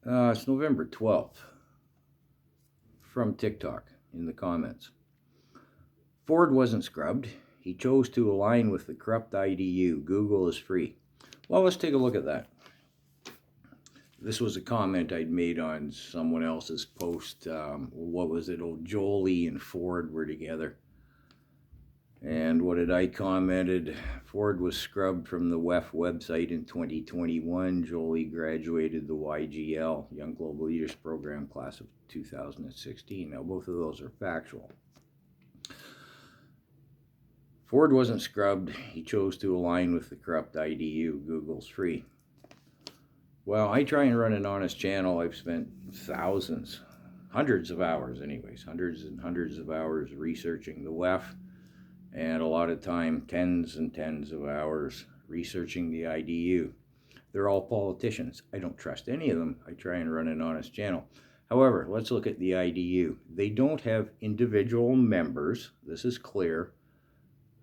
It's November 12th from TikTok in the comments. Ford wasn't scrubbed. He chose to align with the corrupt IDU. Google is free. Well, let's take a look at that. This was a comment I'd made on someone else's post. What was it? Oh, Jolie and Ford were together. And what did I commented? Ford was scrubbed from the WEF website in 2021. Jolie graduated the YGL, Young Global Leaders Program, class of 2016. Now, both of those are factual. Ford wasn't scrubbed. He chose to align with the corrupt IDU. Google's free. Well, I try and run an honest channel. I've spent thousands, hundreds of hours anyways, hundreds and hundreds of hours researching the WEF, and a lot of time, tens and tens of hours researching the IDU. They're all politicians. I don't trust any of them. I try and run an honest channel. However, let's look at the IDU. They don't have individual members. This is clear.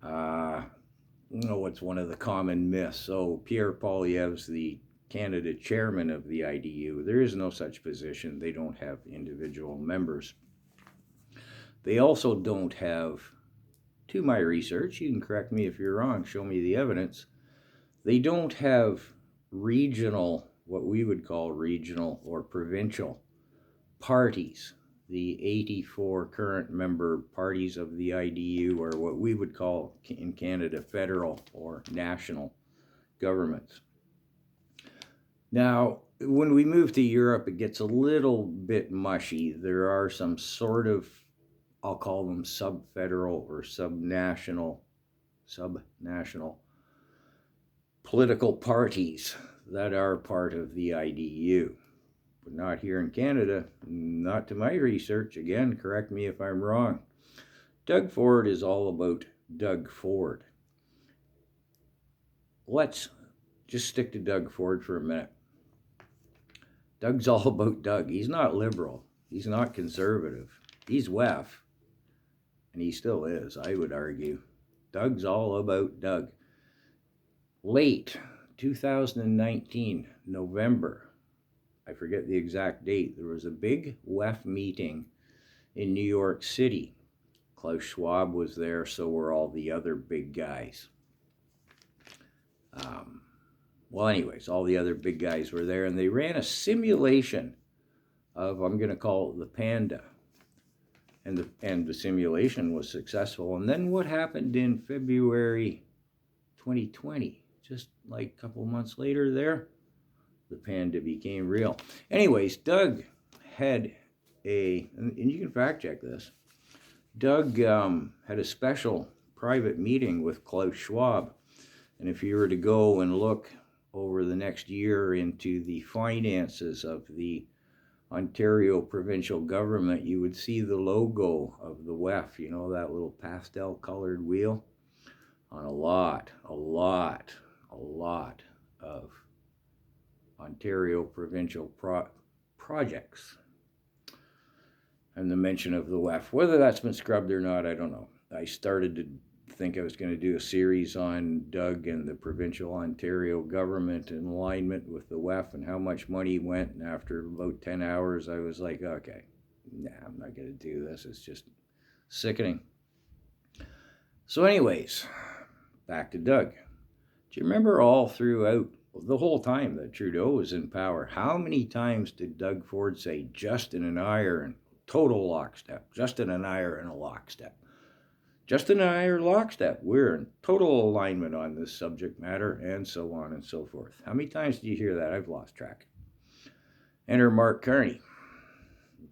What's one of the common myths? So Pierre Poilievre's the Canada chairman of the IDU. There is no such position. They don't have individual members. They also don't have, to my research, you can correct me if you're wrong, show me the evidence, they don't have regional, what we would call regional or provincial parties. The 84 current member parties of the IDU are what we would call in Canada federal or national governments. Now, when we move to Europe, it gets a little bit mushy. There are some sort of, I'll call them sub-federal or subnational political parties that are part of the IDU. But not here in Canada, not to my research. Again, correct me if I'm wrong. Doug Ford is all about Doug Ford. Let's just stick to Doug Ford for a minute. Doug's all about Doug. He's not liberal. He's not conservative. He's WEF. And he still is, I would argue. Doug's all about Doug. Late 2019, November, I forget the exact date, there was a big WEF meeting in New York City. Klaus Schwab was there, so were all the other big guys. Well, anyways, all the other big guys were there, and they ran a simulation of, I'm going to call it the Panda. And the simulation was successful. And then what happened in February 2020? Just like a couple months later there, the Panda became real. Anyways, Doug had and you can fact check this, Doug had a special private meeting with Klaus Schwab. And if you were to go and look over the next year into the finances of the Ontario provincial government, you would see the logo of the WEF, you know, that little pastel colored wheel, on a lot of Ontario provincial projects. And the mention of the WEF, whether that's been scrubbed or not, I don't know. I started to think I was going to do a series on Doug and the provincial Ontario government in alignment with the WEF and how much money went. And after about 10 hours, I was like, okay, nah, I'm not going to do this. It's just sickening. So anyways, back to Doug. Do you remember all throughout the whole time that Trudeau was in power, how many times did Doug Ford say, Justin and I are in total lockstep? Justin and I are in a lockstep. Justin and I are lockstep. We're in total alignment on this subject matter, and so on and so forth. How many times do you hear that? I've lost track. Enter Mark Carney,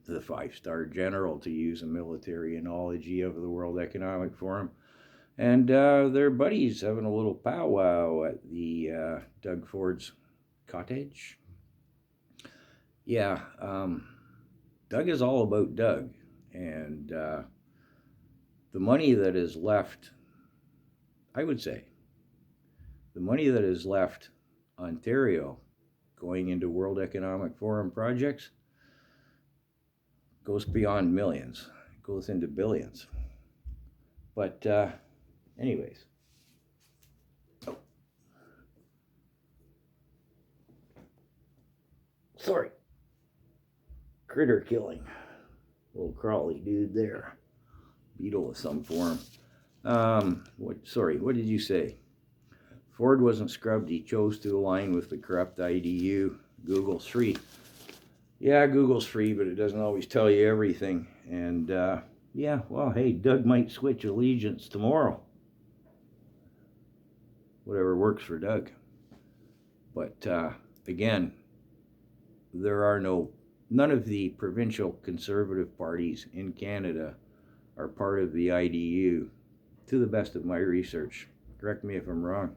the 5-star general, to use a military analogy of the World Economic Forum. And their buddies having a little powwow at the Doug Ford's cottage. Yeah, Doug is all about Doug. And the money that is left, I would say, the money that is left Ontario going into World Economic Forum projects goes beyond millions. It goes into billions. But anyways. Oh. Sorry. critter killing. Little crawly dude there. Beetle of some form. What did you say? Ford wasn't scrubbed. He chose to align with the corrupt IDU. Google's free. Yeah, Google's free, but it doesn't always tell you everything. And, yeah, well, hey, Doug might switch allegiance tomorrow. Whatever works for Doug. But, again, none of the provincial conservative parties in Canada are part of the IDU, to the best of my research. Correct me if I'm wrong.